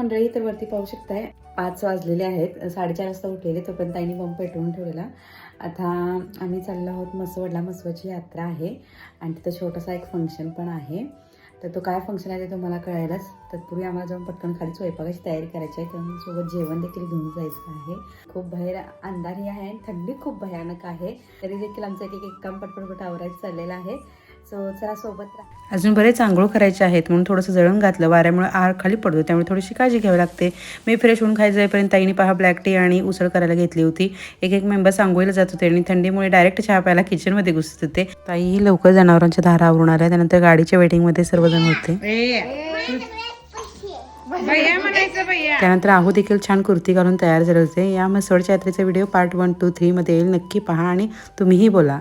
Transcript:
मंडळी, तर वरती पाहू शकताय 5 वाजलेले आहेत. 4:30 वाजता उठलेले, तोपर्यंत ताईने बंब पेटवून ठेवलेला. आता आम्ही चाललो आहोत मसवडला. मसवाची यात्रा आहे आणि तिथं छोटासा एक फंक्शन पण आहे. तर तो काय फंक्शन आहे ते तुम्हाला कळायलाच. तत्पूर्वी आम्हाला जाऊन पटकन खाली स्वयंपाकाची तयारी करायची आहे, कारण सोबत जेवण देखील घेऊन जायचं आहे. खूप बाहेर अंधारी आहे आणि थंडी खूप भयानक आहे, तरी देखील आमचं एक काम पटपट आवरायचं चाललेलं आहे. सो चला सोबत राहा. अजून बरेच आंघोळ करायचे आहेत म्हणून थोडंसं जळण घातलं. वाऱ्यामुळे आर खाली पडतो, त्यामुळे थोडीशी काळजी घ्यावी लागते. मी फ्रेश होऊन खायला जाईपर्यंत ताईने पहा ब्लॅक टी आणि उसळ करायला घेतली होती. एक मेंबर्स आंघोळीला जात होते आणि थंडीमुळे डायरेक्ट चहा प्यायला किचनमध्ये घुसत होते. ताईही लवकर जनावरांच्या धारा आवरून आल्या. त्यानंतर गाडीच्या वेटिंगमध्ये सर्वजण होते. त्यानंतर आहू देखील छान कुर्ती घालून तयार झाले होते. या मसवडच्या यात्रेचा व्हिडिओ पार्ट 1, 2, 3 मध्ये येईल. नक्की पहा आणि तुम्हीही बोला.